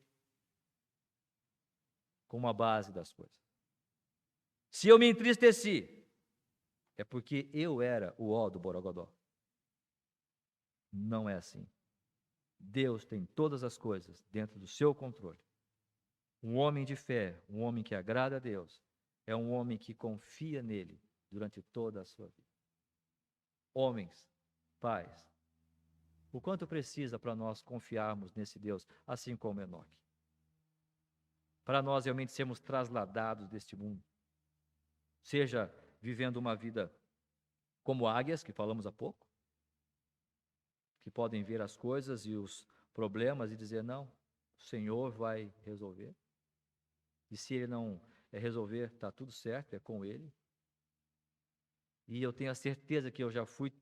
como a base das coisas. Se eu me entristeci, é porque eu era o ó do Borogodó. Não é assim. Deus tem todas as coisas dentro do seu controle. Um homem de fé, um homem que agrada a Deus, é um homem que confia nele durante toda a sua vida. Homens, pais, o quanto precisa para nós confiarmos nesse Deus, assim como Enoque? Para nós realmente sermos trasladados deste mundo, seja vivendo uma vida como águias, que falamos há pouco, que podem ver as coisas e os problemas e dizer, não, o Senhor vai resolver. E se Ele não resolver, está tudo certo, é com Ele. E eu tenho a certeza que eu já fui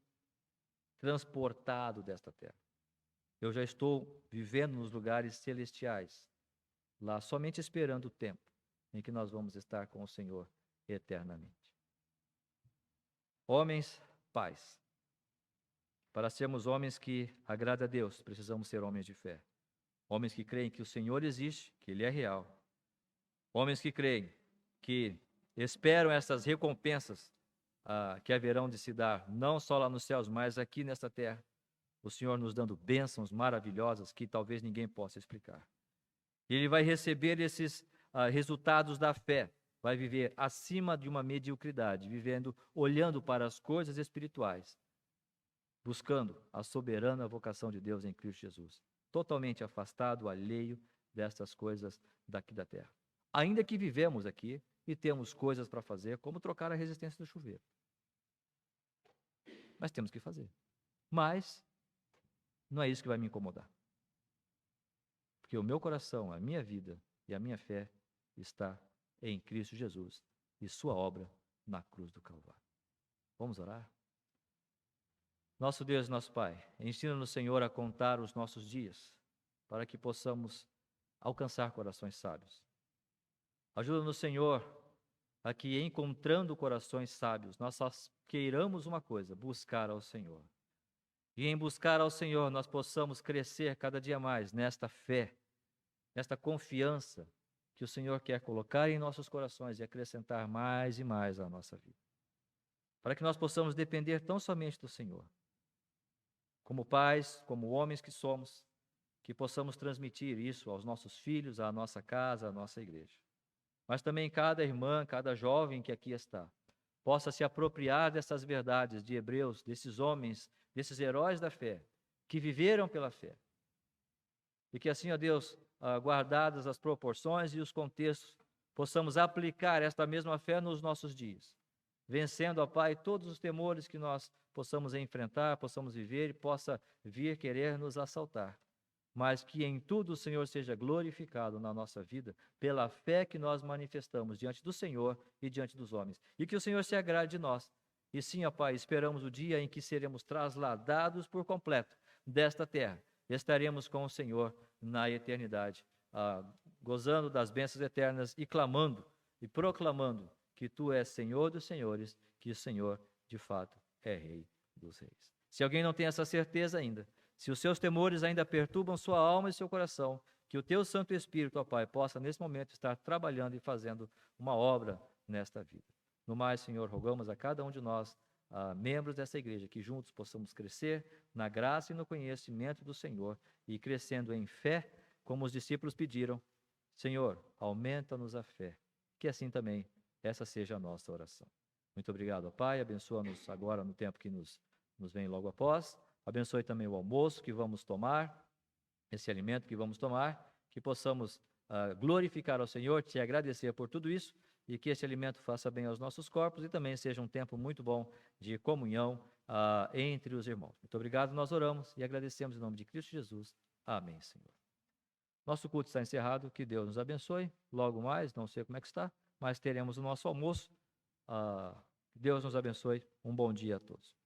transportado desta terra. Eu já estou vivendo nos lugares celestiais, lá somente esperando o tempo em que nós vamos estar com o Senhor eternamente. Homens, pais, para sermos homens que agradam a Deus, precisamos ser homens de fé. Homens que creem que o Senhor existe, que Ele é real. Homens que creem, que esperam essas recompensas que haverão de se dar, não só lá nos céus, mas aqui nesta terra. O Senhor nos dando bênçãos maravilhosas que talvez ninguém possa explicar. Ele vai receber esses resultados da fé, vai viver acima de uma mediocridade, vivendo, olhando para as coisas espirituais, buscando a soberana vocação de Deus em Cristo Jesus, totalmente afastado, alheio destas coisas daqui da terra. Ainda que vivemos aqui e temos coisas para fazer, como trocar a resistência do chuveiro. Mas temos que fazer. Mas não é isso que vai me incomodar. Porque o meu coração, a minha vida e a minha fé está em Cristo Jesus e sua obra na cruz do Calvário. Vamos orar? Nosso Deus, nosso Pai, ensina-nos, Senhor, a contar os nossos dias, para que possamos alcançar corações sábios. Ajuda-nos, Senhor, a que, encontrando corações sábios, nós só queiramos uma coisa, buscar ao Senhor. E em buscar ao Senhor, nós possamos crescer cada dia mais nesta fé, nesta confiança que o Senhor quer colocar em nossos corações e acrescentar mais e mais à nossa vida. Para que nós possamos depender tão somente do Senhor. Como pais, como homens que somos, que possamos transmitir isso aos nossos filhos, à nossa casa, à nossa igreja. Mas também cada irmã, cada jovem que aqui está, possa se apropriar dessas verdades de Hebreus, desses homens, desses heróis da fé, que viveram pela fé. E que assim, ó Deus, guardadas as proporções e os contextos, possamos aplicar esta mesma fé nos nossos dias, vencendo, ó Pai, todos os temores que nós possamos enfrentar, possamos viver e possa vir querer nos assaltar. Mas que em tudo o Senhor seja glorificado na nossa vida, pela fé que nós manifestamos diante do Senhor e diante dos homens. E que o Senhor se agrade de nós. E sim, ó Pai, esperamos o dia em que seremos trasladados por completo desta terra. Estaremos com o Senhor na eternidade, gozando das bênçãos eternas e clamando e proclamando que Tu és Senhor dos senhores, que o Senhor, de fato, é Rei dos reis. Se alguém não tem essa certeza ainda, se os seus temores ainda perturbam sua alma e seu coração, que o Teu Santo Espírito, ó Pai, possa nesse momento estar trabalhando e fazendo uma obra nesta vida. No mais, Senhor, rogamos a cada um de nós, membros dessa igreja, que juntos possamos crescer na graça e no conhecimento do Senhor e crescendo em fé, como os discípulos pediram. Senhor, aumenta-nos a fé, que assim também essa seja a nossa oração. Muito obrigado, ó Pai, abençoa-nos agora no tempo que nos vem logo após. Abençoe também o almoço que vamos tomar, esse alimento que vamos tomar, que possamos glorificar ao Senhor, te agradecer por tudo isso e que esse alimento faça bem aos nossos corpos e também seja um tempo muito bom de comunhão entre os irmãos. Muito obrigado, nós oramos e agradecemos em nome de Cristo Jesus. Amém, Senhor. Nosso culto está encerrado, que Deus nos abençoe. Logo mais, não sei como é que está, mas teremos o nosso almoço. Deus nos abençoe. Um bom dia a todos.